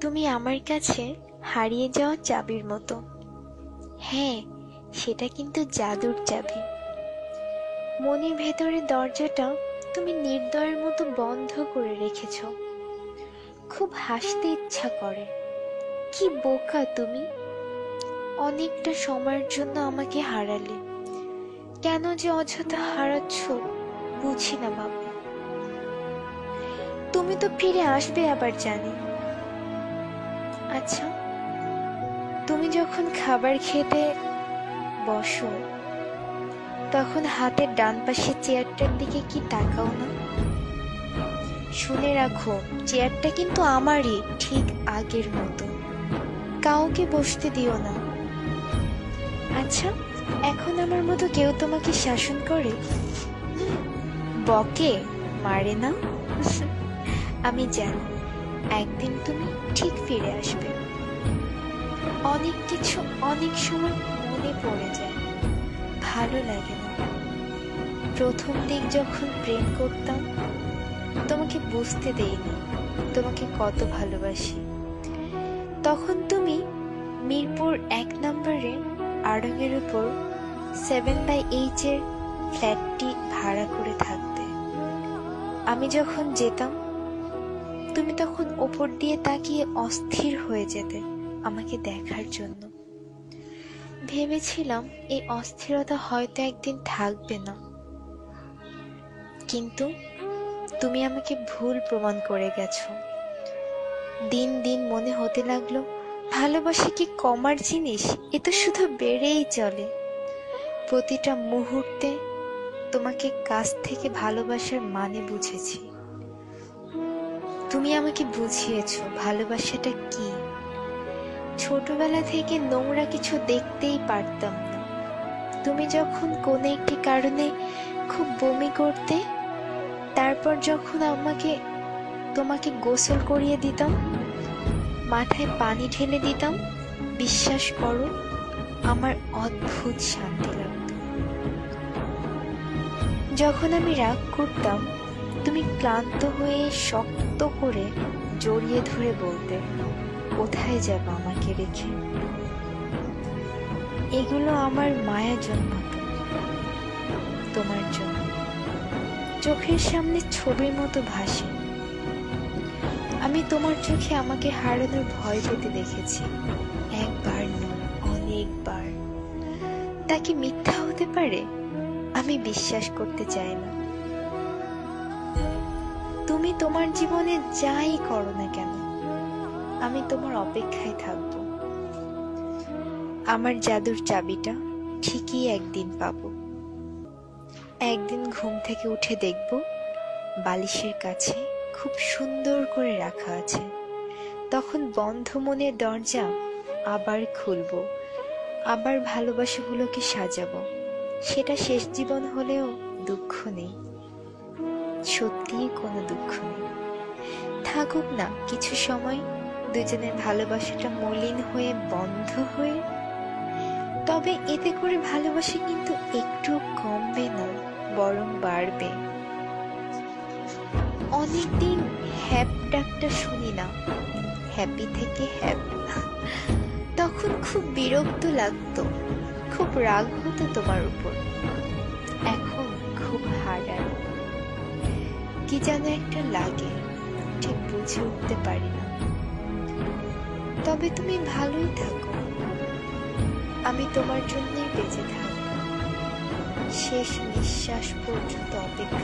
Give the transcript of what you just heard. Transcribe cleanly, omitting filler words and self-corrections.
তুমি আমার কাছে হারিয়ে যাওয়া চাবির মতো। হ্যাঁ, সেটা কিন্তু জাদুর চাবি। মনের ভেতরের দরজাটা তুমি নির্দয়ের মতো বন্ধ করে রেখেছ। খুব হাসতে ইচ্ছা করে। কি বোকা তুমি! অনেকটা সময়ের জন্য আমাকে হারালে। কেন যে অযথা হারাচ্ছ বুঝি না বাবা। তুমি তো ফিরে আসবে আবার জানি। আচ্ছা, তুমি যখন খাবার খেতে বসো তখন হাতের ডান পাশের চেয়ারটার দিকে কি তাকাও না? শুনে রাখো, চেয়ারটা কিন্তু আমারই, ঠিক আগের মতো। কাউকে বসতে দিও না। আচ্ছা, এখন আমার মতো কেউ তোমাকে শাসন করে? বকে, মারে না? আমি জানি একদিন তুমি ঠিক ফিরে আসবে। অনেক কিছু অনেক সময় মনে পড়ে যায়, ভালো লাগে না। প্রথম দিক যখন প্রেম করতাম তোমাকে বুঝতে দেইনি তোমাকে কত ভালোবাসি। তখন তুমি মিরপুর 1 নম্বরে আড়ঙের উপর 7/8 এর ফ্ল্যাটটি ভাড়া করে থাকতে। আমি যখন যেতাম তুমি তখন ওপর দিয়ে তাকিয়ে অস্থির হয়ে যেতে আমাকে দেখার জন্য। ভেবেছিলাম এই অস্থিরতা হয়তো একদিন থাকবে না, কিন্তু তুমি আমাকে ভুল প্রমাণ করে গেছো। দিন দিন মনে হতে লাগলো ভালোবাসা কি কমার জিনিস? এ তো শুধু বেড়েই চলে। প্রতিটা মুহূর্তে তোমাকে কাছ থেকে ভালোবাসার মানে বুঝেছি। তুমি আমাকে বুঝিয়েছো ভালোবাসাটা কি। ছোটবেলা থেকে নোংরা কিছু দেখতেই পারতাম না। তুমি যখন কোনো একটি কারণে খুব বমি করতে, তারপর যখন তোমাকে গোসল করিয়ে দিতাম, মাথায় পানি ঢেলে দিতাম, বিশ্বাস করো আমার অদ্ভুত শান্তি লাগতো। যখন আমি রাগ করতাম তুমি ক্লান্ত হয়ে শক্ত করে জড়িয়ে ধরে বলতে, কোথায় যাবো আমাকে রেখে? এগুলো আমার মায়া জন্মাতো তোমার জন্য। চোখের সামনে ছবির মতো ভাসে। আমি তোমার চোখে আমাকে হারানোর ভয় পেতে দেখেছি, একবার নয় অনেকবার। তা কি মিথ্যা হতে পারে? আমি বিশ্বাস করতে চাই না। তুমি তোমার জীবনে যাই করো না কেন আমি তোমার অপেক্ষায় থাকব। আমার জাদুর চাবিটা ঠিকই একদিন পাবো। একদিন ঘুম থেকে উঠে দেখব বালিশের কাছে খুব সুন্দর করে রাখা আছে। তখন বন্ধ মনের দরজা আবার খুলবো, আবার ভালোবাসাগুলোকে সাজাবো। সেটা শেষ জীবন হলেও দুঃখ নেই, সত্যিই কোনো দুঃখ নেই। থাকুক না কিছু সময় দুজনের ভালোবাসাটা মলিন হয়ে বন্ধ হয়ে, তবে এতে করে ভালোবাসা কিন্তু একটু কমবে না, বরং বাড়বে। অনেকদিন হ্যাপ ডাকটা শুনি না, হ্যাপি থেকে হ্যাপ। তখন খুব বিরক্ত লাগতো, খুব রাগ হতো তোমার উপর। এখন খুব হারানো, কি যেন একটা লাগে, ঠিক বুঝে উঠতে পারি না। তবে তুমি ভালোই থাকো, আমি তোমার জন্যই বেঁচে থাকবো, শেষ নিঃশ্বাস পর্যন্ত অপেক্ষা